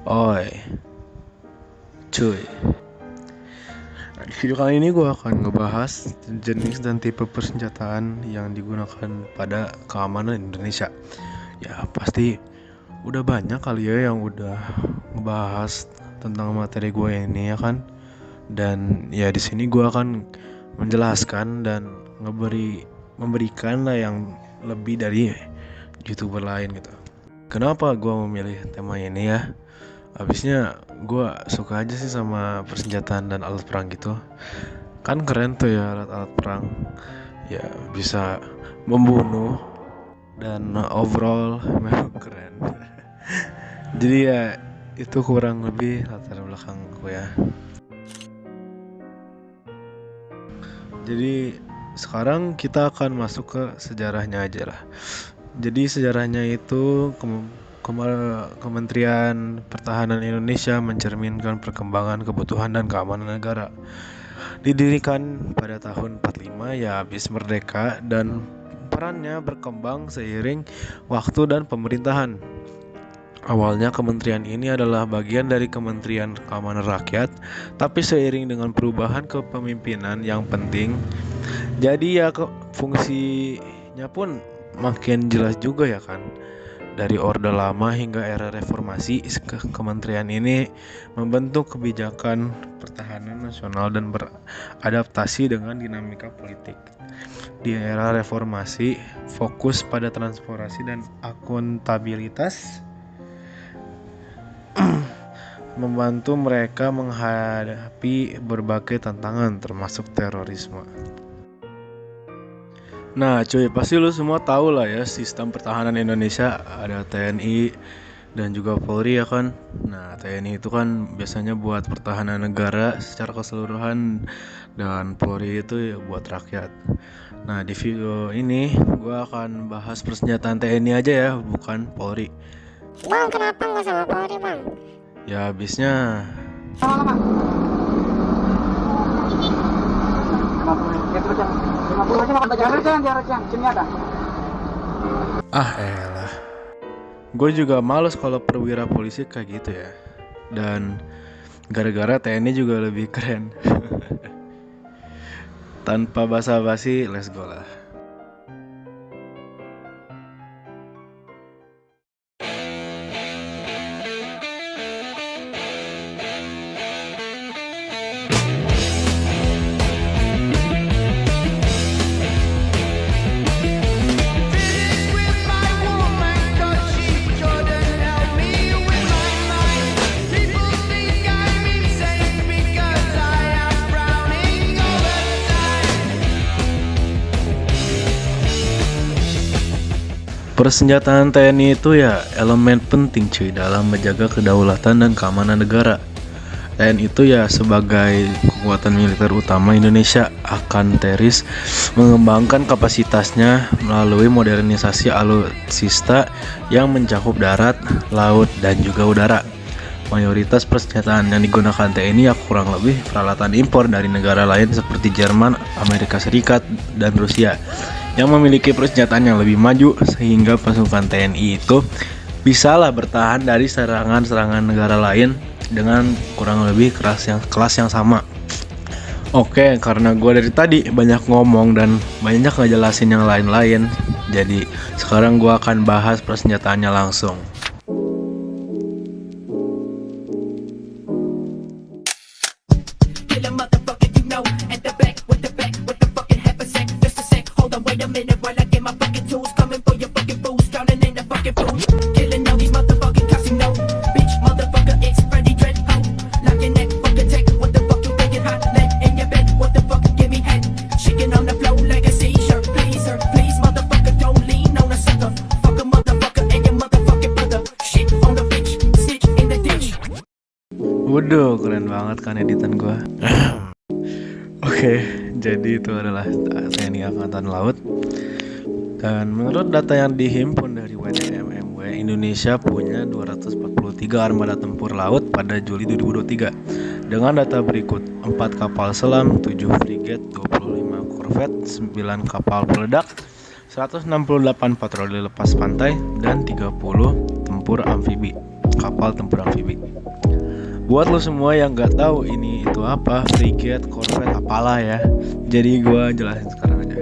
Oi, cuy. Di video kali ini gue akan ngebahas jenis dan tipe persenjataan yang digunakan pada keamanan Indonesia. Ya pasti udah banyak kali ya yang udah ngebahas tentang materi gue ini ya kan. Dan ya di sini gue akan menjelaskan dan memberikan lah yang lebih dari YouTuber lain gitu. Kenapa gue memilih tema ini ya? Habisnya gue suka aja sih sama persenjataan dan alat perang gitu. Kan keren tuh ya alat-alat perang. Ya bisa membunuh dan overall memang keren. Jadi ya itu kurang lebih latar belakangku ya. Jadi sekarang kita akan masuk ke sejarahnya aja lah. Jadi sejarahnya itu Kementerian Pertahanan Indonesia mencerminkan perkembangan kebutuhan dan keamanan negara. Didirikan pada tahun 45 ya habis merdeka dan perannya berkembang seiring waktu dan pemerintahan. Awalnya kementerian ini adalah bagian dari Kementerian Keamanan Rakyat, tapi seiring dengan perubahan kepemimpinan yang penting, jadi ya fungsinya pun makin jelas juga ya kan. Dari Orde Lama hingga era reformasi, kementerian ini membentuk kebijakan pertahanan nasional dan beradaptasi dengan dinamika politik. Di era reformasi, fokus pada transparansi dan akuntabilitas membantu mereka menghadapi berbagai tantangan termasuk terorisme. Nah cuy, pasti lu semua tahu lah ya sistem pertahanan Indonesia, ada TNI dan juga Polri ya kan. Nah TNI itu kan biasanya buat pertahanan negara secara keseluruhan, dan Polri itu ya buat rakyat. Nah di video ini gue akan bahas persenjataan TNI aja ya, bukan Polri. Bang, kenapa nggak sama Polri, Bang? Ya habisnya elah. Gue juga males kalau perwira polisi kayak gitu ya. Dan gara-gara TNI juga lebih keren. Tanpa basa-basi, let's go lah. Persenjataan TNI itu ya elemen penting cuy dalam menjaga kedaulatan dan keamanan negara. TNI itu ya sebagai kekuatan militer utama Indonesia akan terus mengembangkan kapasitasnya melalui modernisasi alutsista yang mencakup darat, laut, dan juga udara. Mayoritas persenjataan yang digunakan TNI ya kurang lebih peralatan impor dari negara lain seperti Jerman, Amerika Serikat, dan Rusia yang memiliki persenjataan yang lebih maju, sehingga pasukan TNI itu bisalah bertahan dari serangan-serangan negara lain dengan kurang lebih kelas yang sama. Oke, karena gue dari tadi banyak ngomong dan banyak ngejelasin yang lain-lain, jadi sekarang gue akan bahas persenjataannya langsung. Waduh, keren banget kan editan gua. Oke, jadi itu adalah TNI Angkatan Laut. Dan menurut data yang dihimpun dari WTMMW, Indonesia punya 243 armada tempur laut pada Juli 2023. Dengan data berikut: 4 kapal selam, 7 frigate, 25 korvet, 9 kapal peledak, 168 patroli lepas pantai, dan 30 tempur amfibi. kapal tempur amfibi. Buat lo semua yang nggak tahu ini itu apa, frigate, corvette, apalah ya. Jadi gue jelasin sekarang aja.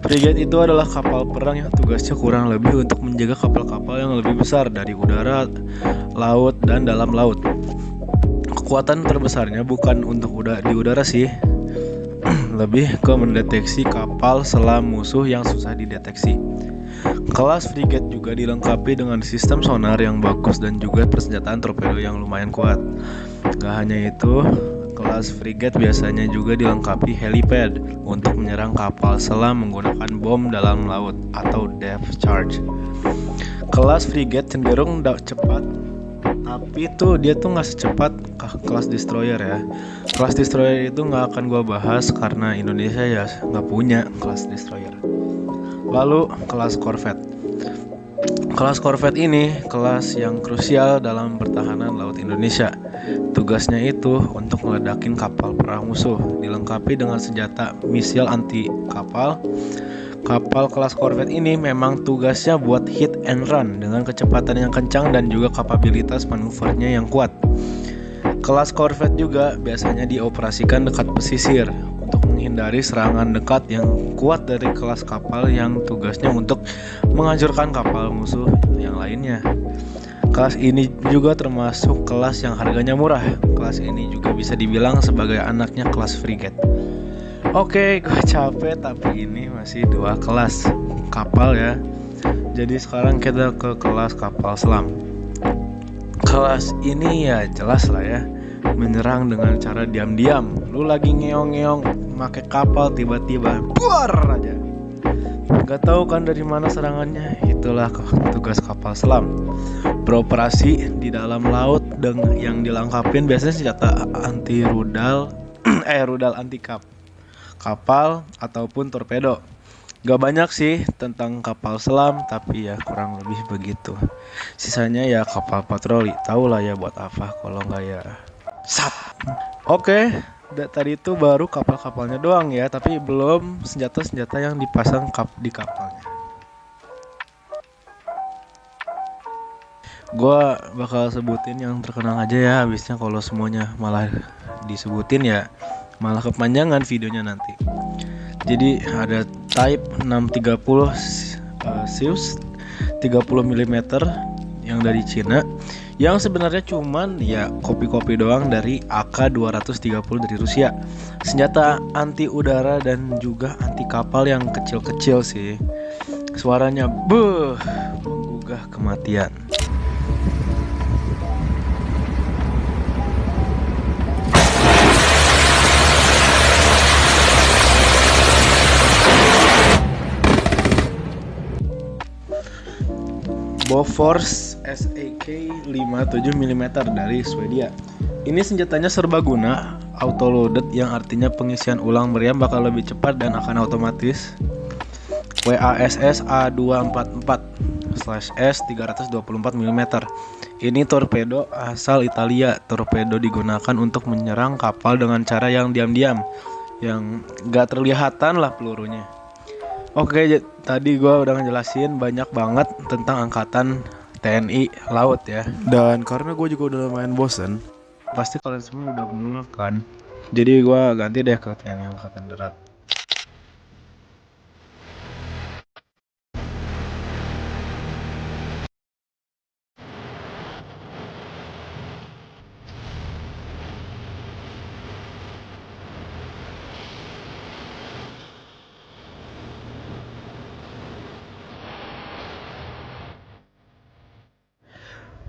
Frigate itu adalah kapal perang yang tugasnya kurang lebih untuk menjaga kapal-kapal yang lebih besar dari udara, laut, dan dalam laut. Kekuatan terbesarnya bukan untuk di udara sih, lebih ke mendeteksi kapal selam musuh yang susah dideteksi. Kelas frigate juga dilengkapi dengan sistem sonar yang bagus dan juga persenjataan torpedo yang lumayan kuat. Gak hanya itu, kelas frigate biasanya juga dilengkapi helipad untuk menyerang kapal selam menggunakan bom dalam laut atau depth charge. Kelas frigate cenderung cepat, tapi dia tuh nggak secepat kelas destroyer ya. Kelas destroyer itu nggak akan gua bahas karena Indonesia ya nggak punya kelas destroyer. Lalu kelas corvette. Kelas corvette ini kelas yang krusial dalam pertahanan laut Indonesia. Tugasnya itu untuk meledakin kapal perang musuh, dilengkapi dengan senjata misil anti kapal. Kapal kelas corvette ini memang tugasnya buat hit and run dengan kecepatan yang kencang dan juga kapabilitas manuvernya yang kuat. Kelas corvette juga biasanya dioperasikan dekat pesisir untuk menghindari serangan dekat yang kuat dari kelas kapal yang tugasnya untuk menghancurkan kapal musuh yang lainnya. Kelas ini juga termasuk kelas yang harganya murah. Kelas ini juga bisa dibilang sebagai anaknya kelas frigate. Oke, gue capek tapi ini masih 2 kelas kapal ya. Jadi sekarang kita ke kelas kapal selam. Kelas ini ya jelas lah ya, menyerang dengan cara diam-diam. Lu lagi ngeong-ngeong pakai kapal, tiba-tiba buar aja. Gak tahu kan dari mana serangannya. Itulah tugas kapal selam. Beroperasi di dalam laut dengan yang dilengkapin biasanya senjata anti rudal rudal anti kapal ataupun torpedo. Gak banyak sih tentang kapal selam, tapi ya kurang lebih begitu. Sisanya ya kapal patroli. Tahu lah ya buat apa kalau nggak ya sat. Oke, tadi itu baru kapal-kapalnya doang ya, tapi belum senjata-senjata yang dipasang di kapalnya. Gua bakal sebutin yang terkenal aja ya, habisnya kalau semuanya malah disebutin ya malah kepanjangan videonya nanti. Jadi ada Type 630 Zeus 30 mm yang dari Cina, yang sebenarnya cuman ya kopi-kopi doang dari AK-230 dari Rusia. Senjata anti udara dan juga anti kapal yang kecil-kecil sih. Suaranya menggugah kematian. Bofors SAK 57 mm dari Swedia. Ini senjatanya serbaguna, auto-loaded yang artinya pengisian ulang meriam bakal lebih cepat dan akan otomatis. WASS A244/S 324 mm. Ini torpedo asal Italia. Torpedo digunakan untuk menyerang kapal dengan cara yang diam-diam, yang gak terlihatan lah pelurunya. Oke, tadi gue udah ngejelasin banyak banget tentang angkatan TNI Laut ya. Dan karena gue juga udah lumayan bosen, pasti kalian semua udah muak kan. Jadi gue ganti deh ke TNI Angkatan Darat.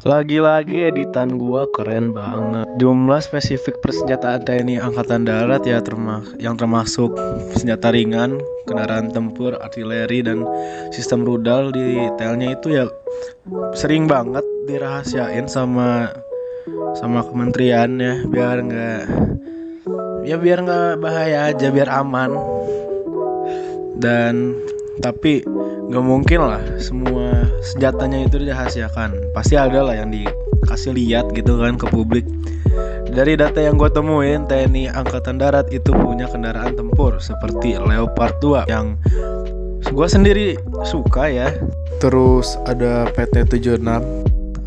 Lagi-lagi editan gua keren banget. Jumlah spesifik persenjataan TNI Angkatan Darat ya yang termasuk senjata ringan, kendaraan tempur, artileri dan sistem rudal detailnya itu ya sering banget dirahasiain sama kementerian ya, biar nggak bahaya aja, biar aman. Dan tapi nggak mungkin lah semua senjatanya itu dirahasiakan. Pasti ada lah yang dikasih lihat gitu kan ke publik. Dari data yang gue temuin, TNI Angkatan Darat itu punya kendaraan tempur seperti Leopard 2 yang gue sendiri suka ya. Terus ada PT-76,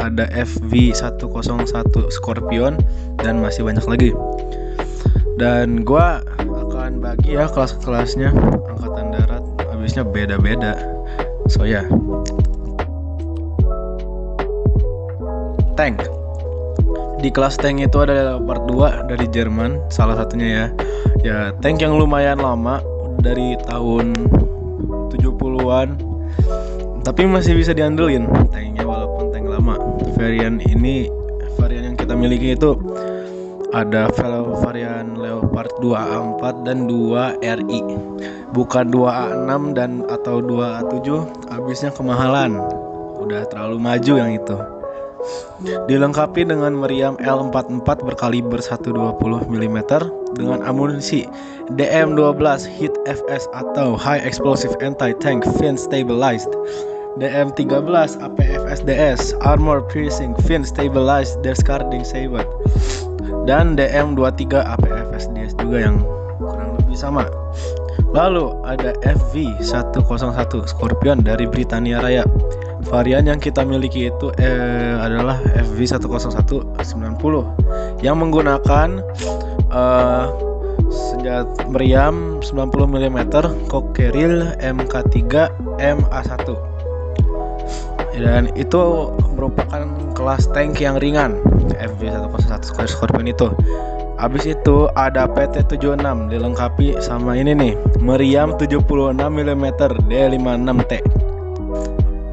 ada FV101 Scorpion, dan masih banyak lagi. Dan gua akan bagi ya kelas-kelasnya. Angkatan darat habisnya beda-beda. So ya. Tank. Di kelas tank itu ada Leopard 2 dari Jerman, salah satunya ya. Ya, tank yang lumayan lama dari tahun 70-an. Tapi masih bisa diandelin tanknya walaupun tank lama. Varian yang kita miliki itu ada varian Leopard 2A4 dan 2RI. Bukan 2A6 dan atau 2A7, habisnya kemahalan. Udah terlalu maju yang itu. Dilengkapi dengan meriam L44 berkaliber 120 mm dengan amunisi DM12 Hit FS atau High Explosive Anti-Tank Fin Stabilized, DM13 APFSDS Armor Piercing Fin Stabilized Discarding Saber, dan DM23 APFSDS juga yang kurang lebih sama. Lalu ada FV101 Scorpion dari Britania Raya. Varian yang kita miliki itu adalah FV101 90 yang menggunakan senjata meriam 90 mm Cockerill MK3 MA1. Dan itu merupakan kelas tank yang ringan, FV101 Scorpion itu. Habis itu ada PT76 dilengkapi sama ini nih, meriam 76 mm D56T.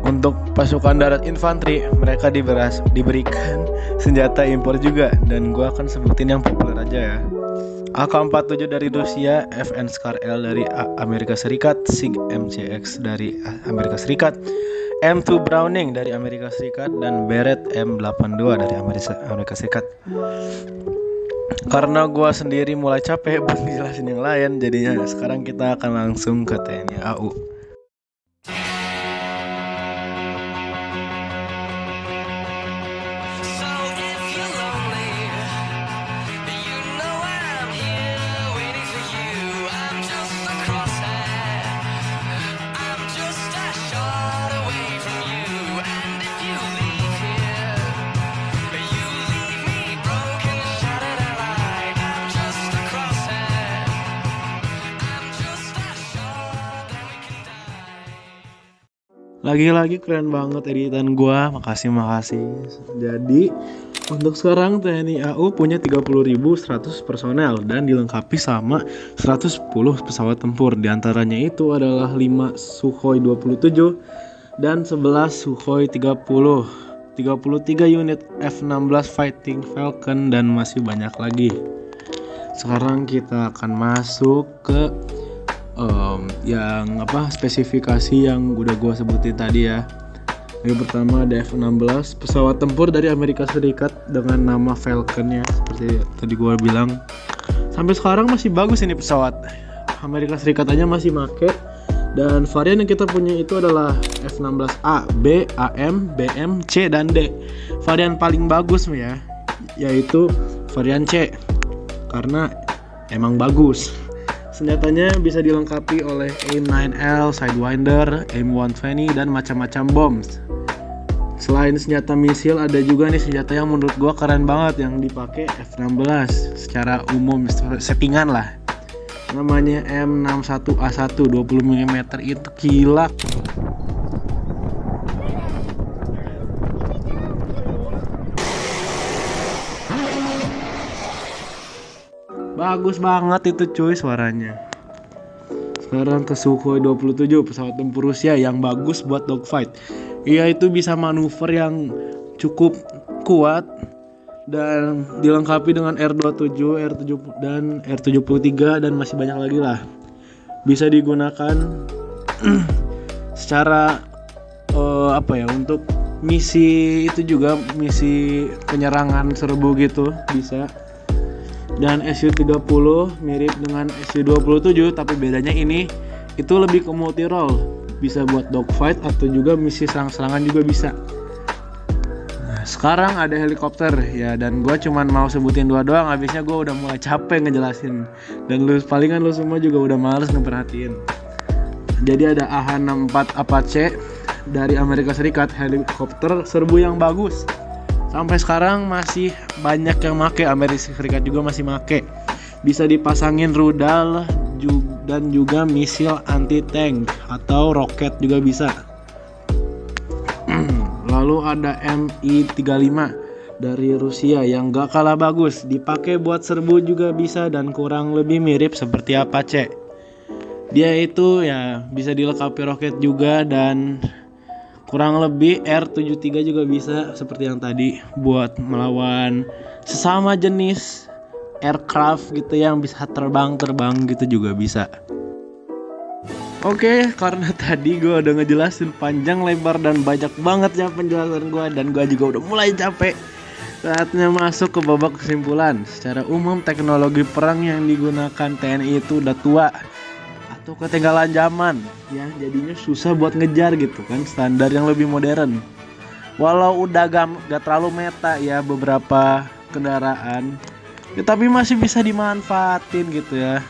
Untuk pasukan darat infanteri, mereka diberikan senjata impor juga, dan gua akan sebutin yang populer aja ya. AK-47 dari Rusia, FN Scar L dari Amerika Serikat, SIG MCX dari Amerika Serikat, M2 Browning dari Amerika Serikat, dan Barrett M82 dari Amerika Serikat. Karena gua sendiri mulai capek buat ngejelasin yang lain, jadinya sekarang kita akan langsung ke TNI AU. Lagi-lagi keren banget editan gua, makasih. Jadi untuk sekarang TNI AU punya 30.100 personel dan dilengkapi sama 110 pesawat tempur. Di antaranya itu adalah 5 Sukhoi 27 dan 11 Sukhoi 30, 33 unit F-16 Fighting Falcon, dan masih banyak lagi. Sekarang kita akan masuk ke spesifikasi yang udah gue sebutin tadi ya. Yang pertama ada F-16, pesawat tempur dari Amerika Serikat dengan nama Falcon ya, seperti tadi gue bilang. Sampai sekarang masih bagus ini pesawat. Amerika Serikat aja masih make. Dan varian yang kita punya itu adalah F-16A, B, AM, BM, C, dan D. Varian paling bagus ya, yaitu varian C, karena emang bagus. Senjatanya bisa dilengkapi oleh AIM-9L, Sidewinder, AIM-120, dan macam-macam bom. Selain senjata misil, ada juga nih senjata yang menurut gua keren banget yang dipakai F-16 secara umum, settingan lah. Namanya M61A1 20 mm, itu gila. Bagus banget itu cuy suaranya. Sekarang ke Sukhoi 27, pesawat tempur Rusia yang bagus buat dogfight. Ia itu bisa manuver yang cukup kuat dan dilengkapi dengan R27, R7 dan R73, dan masih banyak lagi lah. Bisa digunakan secara untuk misi itu juga, misi penyerangan serbu gitu bisa. Dan Su-30 mirip dengan Su-27, tapi bedanya ini itu lebih ke multi role, bisa buat dogfight atau juga misi serang-serangan juga bisa. Nah, sekarang ada helikopter ya, dan gue cuman mau sebutin dua doang, habisnya gue udah mulai capek ngejelasin, dan palingan lu semua juga udah males ngeperhatiin. Jadi ada AH-64 Apache dari Amerika Serikat, helikopter serbu yang bagus. Sampai sekarang masih banyak yang make, Amerika Serikat juga masih make. Bisa dipasangin rudal dan juga misil anti tank atau roket juga bisa. Lalu ada Mi-35 dari Rusia yang gak kalah bagus, dipakai buat serbu juga bisa dan kurang lebih mirip seperti Apache. Dia itu ya bisa dilengkapi roket juga dan kurang lebih R-73 juga bisa seperti yang tadi buat melawan sesama jenis aircraft gitu yang bisa terbang gitu juga bisa. Oke, karena tadi gue udah ngejelasin panjang lebar dan banyak banget ya penjelasan gue, dan gue juga udah mulai capek. Saatnya masuk ke babak kesimpulan. Secara umum teknologi perang yang digunakan TNI itu udah tua atau ketinggalan zaman ya, jadinya susah buat ngejar gitu kan standar yang lebih modern. Walau udah gak terlalu meta ya beberapa kendaraan ya, tapi masih bisa dimanfaatin gitu ya.